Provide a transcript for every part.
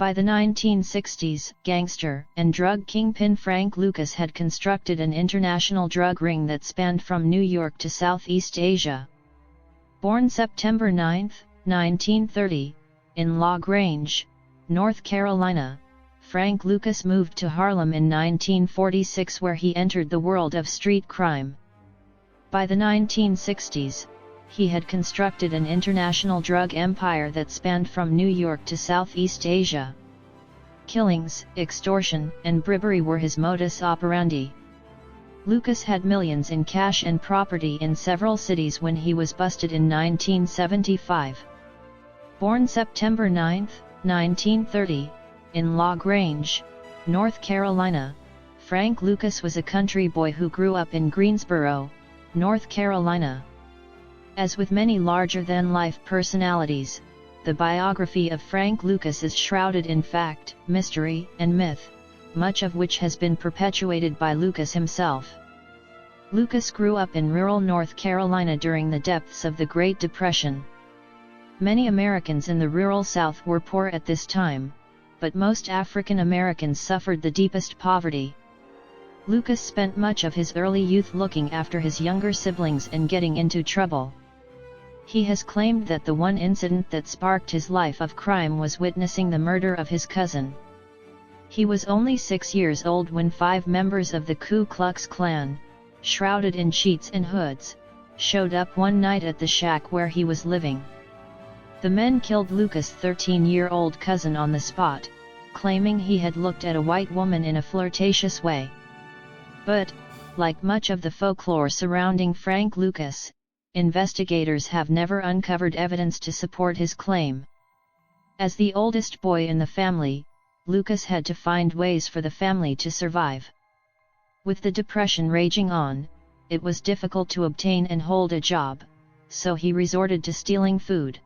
By the 1960s, gangster and drug kingpin Frank Lucas had constructed an international drug ring that spanned from New York to Southeast Asia. Born September 9, 1930, in La Grange, North Carolina, Frank Lucas moved to Harlem in 1946, where he entered the world of street crime. By the 1960s, he had constructed an international drug empire that spanned from New York to Southeast Asia. Killings, extortion, and bribery were his modus operandi. Lucas had millions in cash and property in several cities when he was busted in 1975. Born September 9, 1930, in La Grange, North Carolina, Frank Lucas was a country boy who grew up in Greensboro, North Carolina. As with many larger-than-life personalities, the biography of Frank Lucas is shrouded in fact, mystery, and myth, much of which has been perpetuated by Lucas himself. Lucas grew up in rural North Carolina during the depths of the Great Depression. Many Americans in the rural South were poor at this time, but most African Americans suffered the deepest poverty. Lucas spent much of his early youth looking after his younger siblings and getting into trouble. He has claimed that the one incident that sparked his life of crime was witnessing the murder of his cousin. He was only 6 years old when 5 members of the Ku Klux Klan, shrouded in sheets and hoods, showed up one night at the shack where he was living. The men killed Lucas' 13-year-old cousin on the spot, claiming he had looked at a white woman in a flirtatious way. But, like much of the folklore surrounding Frank Lucas, investigators have never uncovered evidence to support his claim. As the oldest boy in the family, Lucas had to find ways for the family to survive. With the Depression raging on, it was difficult to obtain and hold a job, so he resorted to stealing food.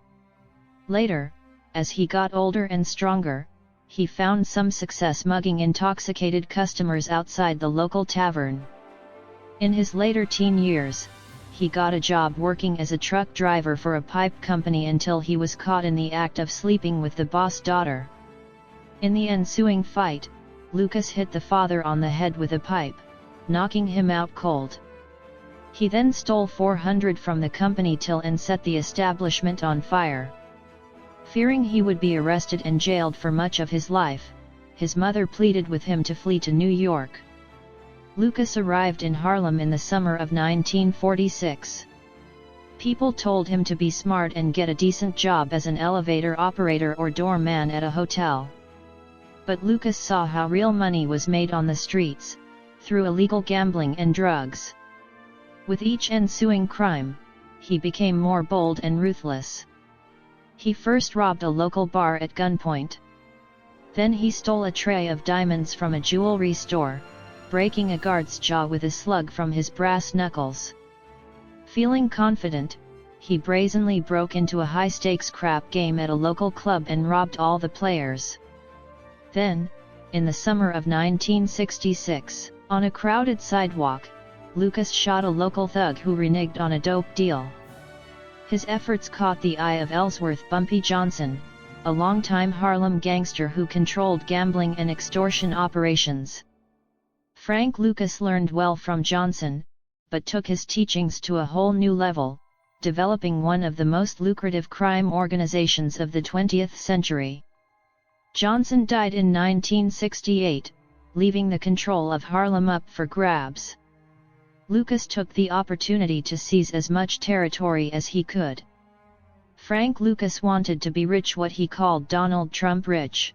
Later, as he got older and stronger, he found some success mugging intoxicated customers outside the local tavern. In his later teen years, he got a job working as a truck driver for a pipe company until he was caught in the act of sleeping with the boss' daughter. In the ensuing fight, Lucas hit the father on the head with a pipe, knocking him out cold. He then stole $400 from the company till and set the establishment on fire. Fearing he would be arrested and jailed for much of his life, his mother pleaded with him to flee to New York. Lucas arrived in Harlem in the summer of 1946. People told him to be smart and get a decent job as an elevator operator or doorman at a hotel. But Lucas saw how real money was made on the streets, through illegal gambling and drugs. With each ensuing crime, he became more bold and ruthless. He first robbed a local bar at gunpoint. Then he stole a tray of diamonds from a jewelry store, breaking a guard's jaw with a slug from his brass knuckles. Feeling confident, he brazenly broke into a high-stakes crap game at a local club and robbed all the players. Then, in the summer of 1966, on a crowded sidewalk, Lucas shot a local thug who reneged on a dope deal. His efforts caught the eye of Ellsworth "Bumpy" Johnson, a longtime Harlem gangster who controlled gambling and extortion operations. Frank Lucas learned well from Johnson, but took his teachings to a whole new level, developing one of the most lucrative crime organizations of the 20th century. Johnson died in 1968, leaving the control of Harlem up for grabs. Lucas took the opportunity to seize as much territory as he could. Frank Lucas wanted to be rich, what he called Donald Trump rich.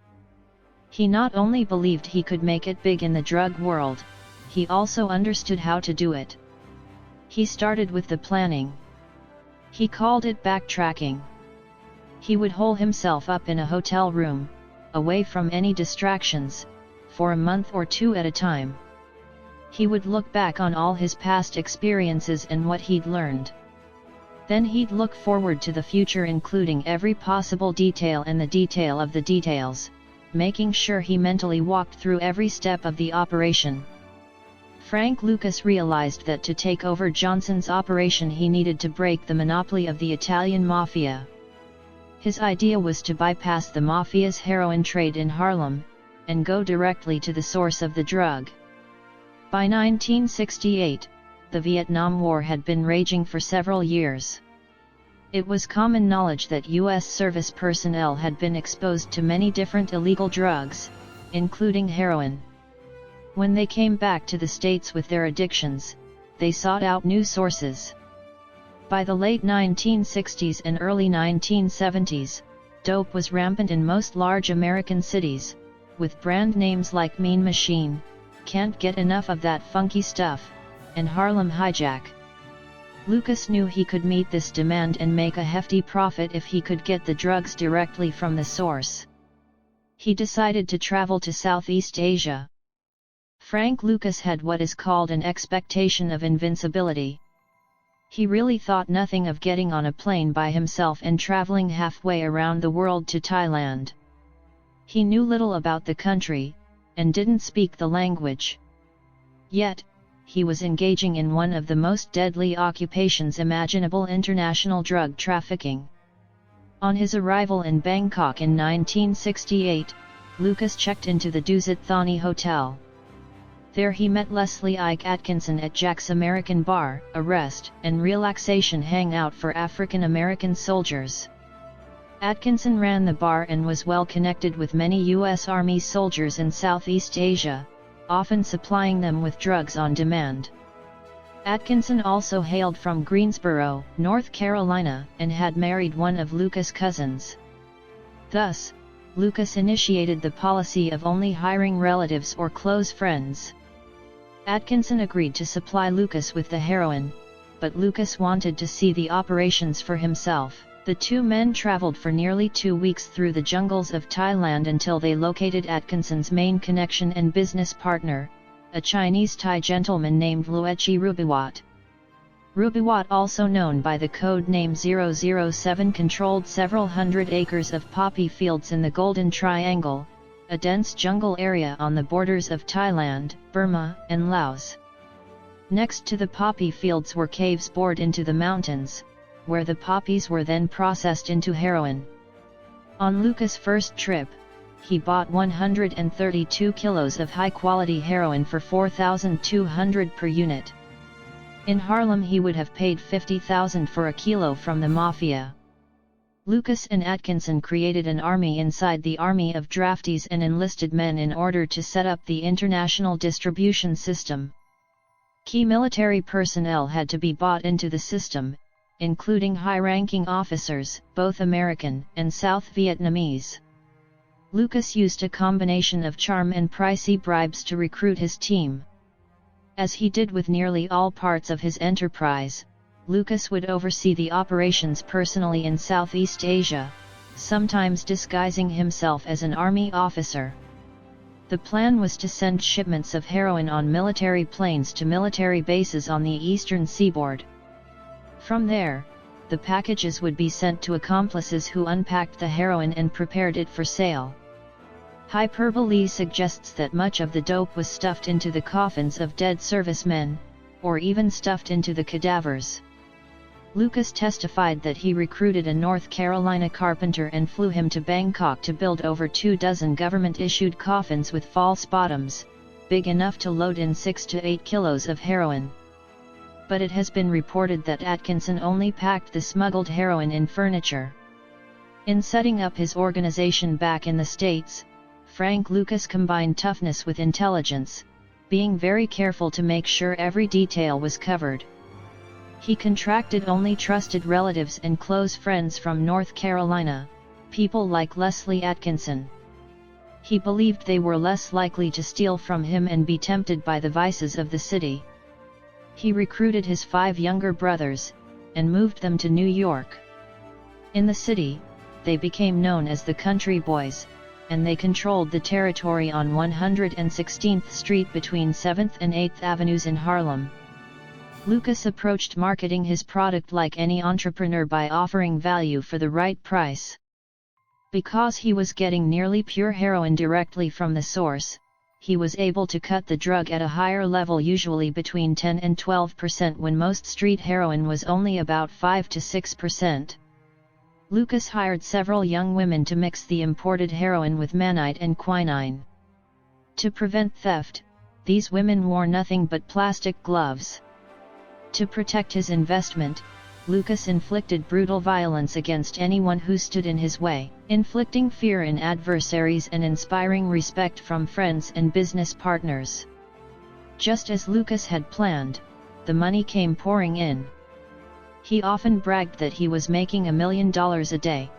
He not only believed he could make it big in the drug world, he also understood how to do it. He started with the planning. He called it backtracking. He would hole himself up in a hotel room, away from any distractions, for a month or 2 at a time. He would look back on all his past experiences and what he'd learned. Then he'd look forward to the future, including every possible detail and the detail of the details, making sure he mentally walked through every step of the operation. Frank Lucas realized that to take over Johnson's operation he needed to break the monopoly of the Italian mafia. His idea was to bypass the mafia's heroin trade in Harlem, and go directly to the source of the drug. By 1968, the Vietnam War had been raging for several years. It was common knowledge that U.S. service personnel had been exposed to many different illegal drugs, including heroin. When they came back to the States with their addictions, they sought out new sources. By the late 1960s and early 1970s, dope was rampant in most large American cities, with brand names like Mean Machine, Can't Get Enough of That Funky Stuff, and Harlem Hijack. Lucas knew he could meet this demand and make a hefty profit if he could get the drugs directly from the source. He decided to travel to Southeast Asia. Frank Lucas had what is called an expectation of invincibility. He really thought nothing of getting on a plane by himself and traveling halfway around the world to Thailand. He knew little about the country, and didn't speak the language. Yet, he was engaging in one of the most deadly occupations imaginable: international drug trafficking. On his arrival in Bangkok in 1968, Lucas checked into the Dusit Thani Hotel. There he met Leslie Ike Atkinson at Jack's American Bar, a rest and relaxation hangout for African American soldiers. Atkinson ran the bar and was well connected with many U.S. Army soldiers in Southeast Asia, often supplying them with drugs on demand. Atkinson also hailed from Greensboro, North Carolina, and had married one of Lucas' cousins. Thus, Lucas initiated the policy of only hiring relatives or close friends. Atkinson agreed to supply Lucas with the heroin, but Lucas wanted to see the operations for himself. The two men traveled for nearly 2 weeks through the jungles of Thailand until they located Atkinson's main connection and business partner, a Chinese Thai gentleman named Luechi Rubiwat. Rubiwat, also known by the code name 007, controlled several hundred acres of poppy fields in the Golden Triangle, a dense jungle area on the borders of Thailand, Burma, and Laos. Next to the poppy fields were caves bored into the mountains, where the poppies were then processed into heroin. On Lucas' first trip, he bought 132 kilos of high-quality heroin for $4,200 per unit. In Harlem he would have paid $50,000 for a kilo from the mafia. Lucas and Atkinson created an army inside the army of draftees and enlisted men in order to set up the international distribution system. Key military personnel had to be bought into the system, including high-ranking officers, both American and South Vietnamese. Lucas used a combination of charm and pricey bribes to recruit his team. As he did with nearly all parts of his enterprise, Lucas would oversee the operations personally in Southeast Asia, sometimes disguising himself as an army officer. The plan was to send shipments of heroin on military planes to military bases on the eastern seaboard. From there, the packages would be sent to accomplices who unpacked the heroin and prepared it for sale. Hyperbole suggests that much of the dope was stuffed into the coffins of dead servicemen, or even stuffed into the cadavers. Lucas testified that he recruited a North Carolina carpenter and flew him to Bangkok to build over 24 government-issued coffins with false bottoms, big enough to load in 6 to 8 kilos of heroin. But it has been reported that Atkinson only packed the smuggled heroin in furniture. In setting up his organization back in the States, Frank Lucas combined toughness with intelligence, being very careful to make sure every detail was covered. He contracted only trusted relatives and close friends from North Carolina, people like Leslie Atkinson. He believed they were less likely to steal from him and be tempted by the vices of the city. He recruited his 5 younger brothers, and moved them to New York. In the city, they became known as the Country Boys, and they controlled the territory on 116th Street between 7th and 8th Avenues in Harlem. Lucas approached marketing his product like any entrepreneur by offering value for the right price. Because he was getting nearly pure heroin directly from the source, he was able to cut the drug at a higher level, usually between 10 and 12%, when most street heroin was only about 5 to 6%. Lucas hired several young women to mix the imported heroin with mannite and quinine. To prevent theft, these women wore nothing but plastic gloves. To protect his investment, Lucas inflicted brutal violence against anyone who stood in his way, inflicting fear in adversaries and inspiring respect from friends and business partners. Just as Lucas had planned, the money came pouring in. He often bragged that he was making $1 million a day.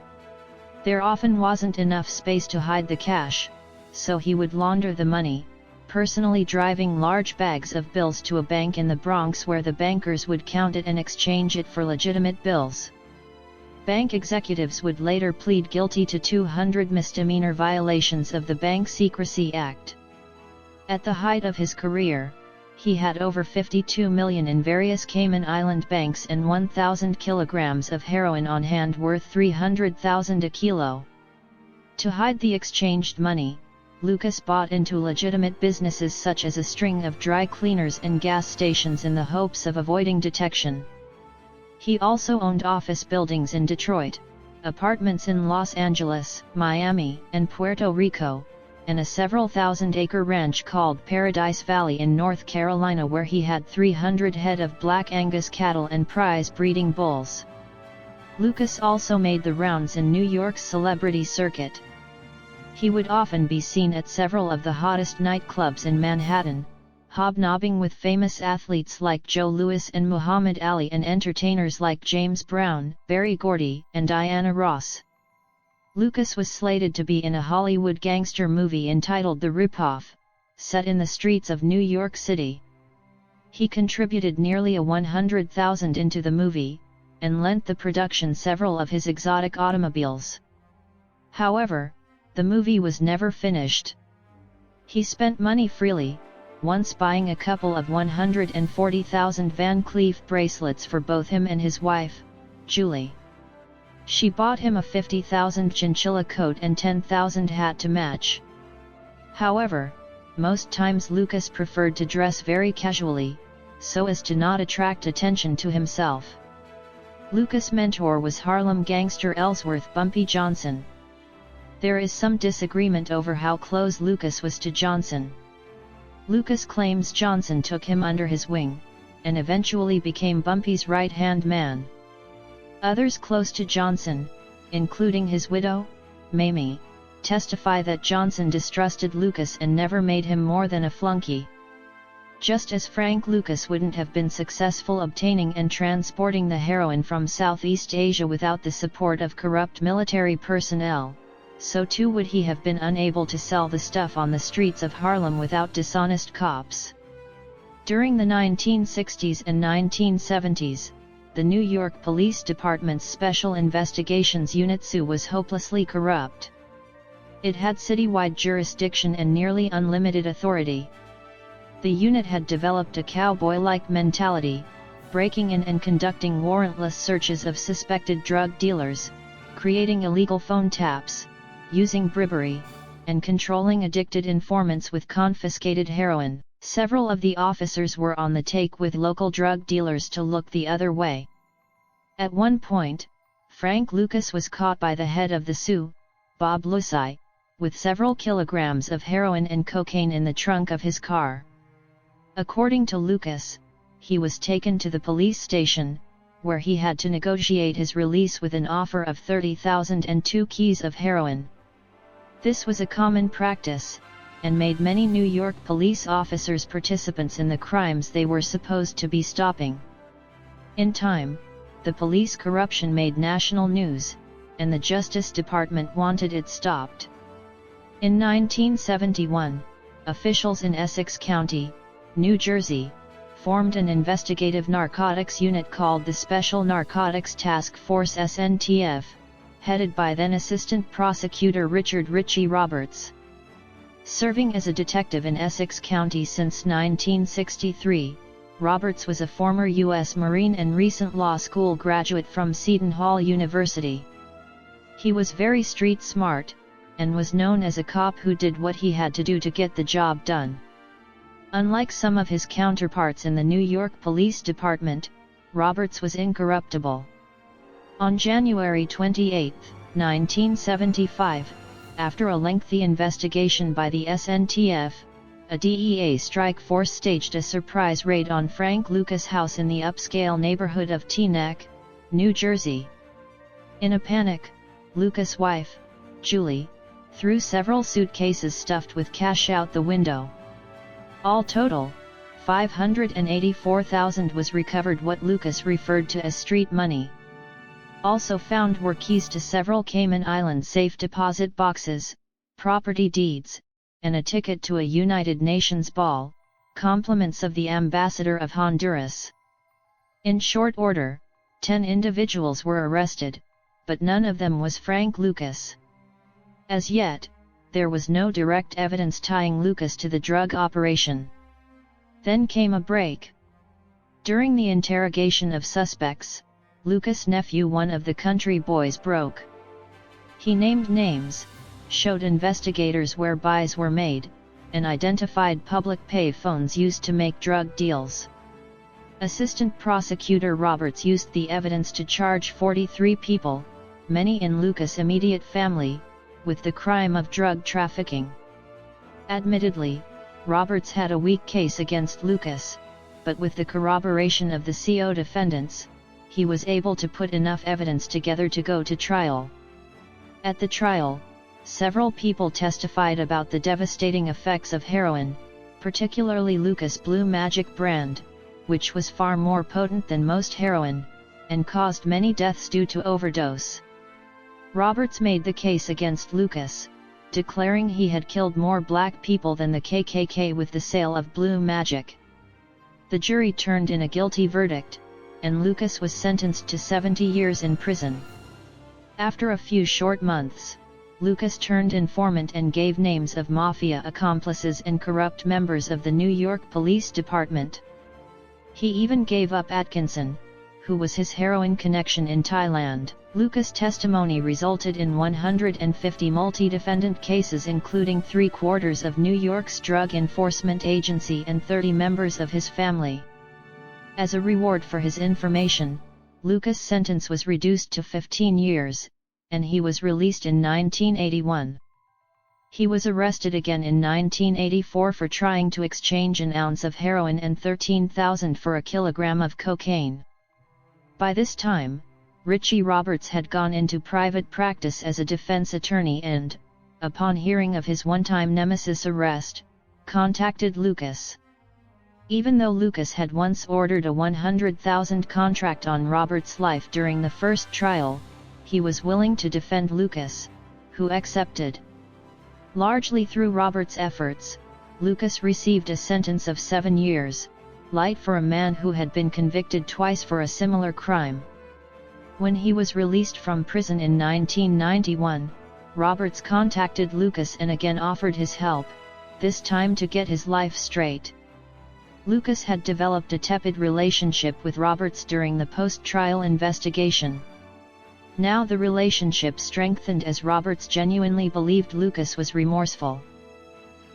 There often wasn't enough space to hide the cash, so he would launder the money, personally driving large bags of bills to a bank in the Bronx where the bankers would count it and exchange it for legitimate bills. Bank executives would later plead guilty to 200 misdemeanor violations of the Bank Secrecy Act. At the height of his career, he had over $52 million in various Cayman Island banks and 1,000 kilograms of heroin on hand worth $300,000 a kilo. To hide the exchanged money, Lucas bought into legitimate businesses such as a string of dry cleaners and gas stations in the hopes of avoiding detection. He also owned office buildings in Detroit, apartments in Los Angeles, Miami, and Puerto Rico, and a several thousand-acre ranch called Paradise Valley in North Carolina where he had 300 head of Black Angus cattle and prize-breeding bulls. Lucas also made the rounds in New York's celebrity circuit. He would often be seen at several of the hottest nightclubs in Manhattan, hobnobbing with famous athletes like Joe Louis and Muhammad Ali and entertainers like James Brown, Berry Gordy, and Diana Ross. Lucas was slated to be in a Hollywood gangster movie entitled The Ripoff, set in the streets of New York City. He contributed nearly $100,000 into the movie, and lent the production several of his exotic automobiles. However, the movie was never finished. He spent money freely, once buying a couple of 140,000 Van Cleef bracelets for both him and his wife, Julie. She bought him a 50,000 chinchilla coat and 10,000 hat to match. However, most times Lucas preferred to dress very casually, so as to not attract attention to himself. Lucas' mentor was Harlem gangster Ellsworth Bumpy Johnson. There is some disagreement over how close Lucas was to Johnson. Lucas claims Johnson took him under his wing, and eventually became Bumpy's right-hand man. Others close to Johnson, including his widow, Mamie, testify that Johnson distrusted Lucas and never made him more than a flunky. Just as Frank Lucas wouldn't have been successful obtaining and transporting the heroin from Southeast Asia without the support of corrupt military personnel, so too would he have been unable to sell the stuff on the streets of Harlem without dishonest cops. During the 1960s and 1970s, the New York Police Department's Special Investigations Unit SU was hopelessly corrupt. It had citywide jurisdiction and nearly unlimited authority. The unit had developed a cowboy-like mentality, breaking in and conducting warrantless searches of suspected drug dealers, creating illegal phone taps, using bribery, and controlling addicted informants with confiscated heroin. Several of the officers were on the take with local drug dealers to look the other way. At one point, Frank Lucas was caught by the head of the SU, Bob Lucy, with several kilograms of heroin and cocaine in the trunk of his car. According to Lucas, he was taken to the police station, where he had to negotiate his release with an offer of $30,000 and 2 keys of heroin. This was a common practice, and made many New York police officers participants in the crimes they were supposed to be stopping. In time, the police corruption made national news, and the Justice Department wanted it stopped. In 1971, officials in Essex County, New Jersey, formed an investigative narcotics unit called the Special Narcotics Task Force SNTF, headed by then Assistant Prosecutor Richard Ritchie Roberts. Serving as a detective in Essex County since 1963, Roberts was a former U.S. Marine and recent law school graduate from Seton Hall University. He was very street smart, and was known as a cop who did what he had to do to get the job done. Unlike some of his counterparts in the New York Police Department, Roberts was incorruptible. On January 28, 1975, after a lengthy investigation by the SNTF, a DEA strike force staged a surprise raid on Frank Lucas' house in the upscale neighborhood of Teaneck, New Jersey. In a panic, Lucas' wife, Julie, threw several suitcases stuffed with cash out the window. All total, $584,000 was recovered, what Lucas referred to as street money. Also found were keys to several Cayman Islands safe deposit boxes, property deeds, and a ticket to a United Nations ball, compliments of the ambassador of Honduras. In short order, 10 individuals were arrested, but none of them was Frank Lucas. As yet, there was no direct evidence tying Lucas to the drug operation. Then came a break. During the interrogation of suspects, Lucas' nephew, one of the country boys, broke. He named names, showed investigators where buys were made, and identified public pay phones used to make drug deals. Assistant Prosecutor Roberts used the evidence to charge 43 people, many in Lucas' immediate family, with the crime of drug trafficking. Admittedly, Roberts had a weak case against Lucas, but with the corroboration of the CO defendants, he was able to put enough evidence together to go to trial. At the trial, several people testified about the devastating effects of heroin, particularly Lucas' Blue Magic brand, which was far more potent than most heroin, and caused many deaths due to overdose. Roberts made the case against Lucas, declaring he had killed more black people than the KKK with the sale of Blue Magic. The jury turned in a guilty verdict, and Lucas was sentenced to 70 years in prison. After a few short months, Lucas turned informant and gave names of mafia accomplices and corrupt members of the New York Police Department. He even gave up Atkinson, who was his heroin connection in Thailand. Lucas' testimony resulted in 150 multi-defendant cases, including 3/4 of New York's Drug Enforcement Agency and 30 members of his family. As a reward for his information, Lucas' sentence was reduced to 15 years, and he was released in 1981. He was arrested again in 1984 for trying to exchange an ounce of heroin and $13,000 for a kilogram of cocaine. By this time, Richie Roberts had gone into private practice as a defense attorney and, upon hearing of his one-time nemesis' arrest, contacted Lucas. Even though Lucas had once ordered a $100,000 contract on Roberts' life during the first trial, he was willing to defend Lucas, who accepted. Largely through Roberts' efforts, Lucas received a sentence of 7 years, light for a man who had been convicted twice for a similar crime. When he was released from prison in 1991, Roberts contacted Lucas and again offered his help, this time to get his life straight. Lucas had developed a tepid relationship with Roberts during the post-trial investigation. Now the relationship strengthened as Roberts genuinely believed Lucas was remorseful.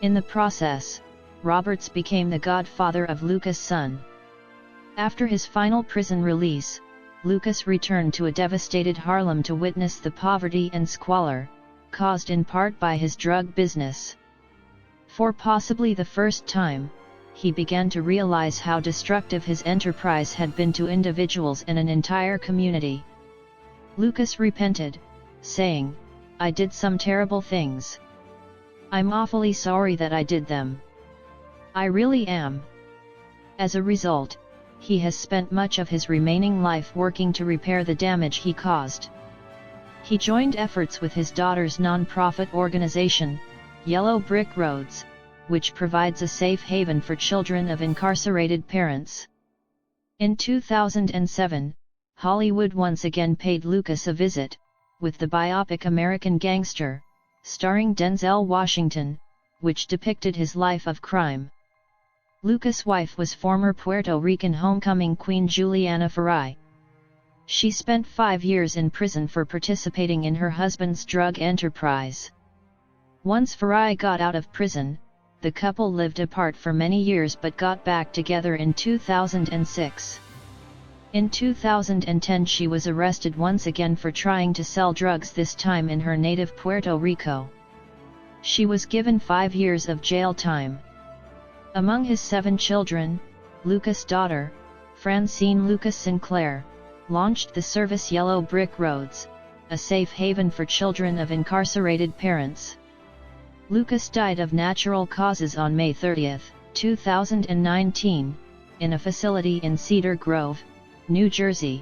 In the process, Roberts became the godfather of Lucas' son. After his final prison release, Lucas returned to a devastated Harlem to witness the poverty and squalor, caused in part by his drug business. For possibly the first time, he began to realize how destructive his enterprise had been to individuals and an entire community. Lucas repented, saying, "I did some terrible things. I'm awfully sorry that I did them. I really am." As a result, he has spent much of his remaining life working to repair the damage he caused. He joined efforts with his daughter's non-profit organization, Yellow Brick Roads, which provides a safe haven for children of incarcerated parents. In 2007, Hollywood once again paid Lucas a visit, with the biopic American Gangster, starring Denzel Washington, which depicted his life of crime. Lucas' wife was former Puerto Rican homecoming queen Juliana Farai. She spent 5 years in prison for participating in her husband's drug enterprise. Once Farai got out of prison, the couple lived apart for many years but got back together in 2006. In 2010 she was arrested once again for trying to sell drugs, this time in her native Puerto Rico. She was given 5 years of jail time. Among his 7 children, Lucas' daughter, Francine Lucas Sinclair, launched the service Yellow Brick Roads, a safe haven for children of incarcerated parents. Lucas died of natural causes on May 30, 2019, in a facility in Cedar Grove, New Jersey.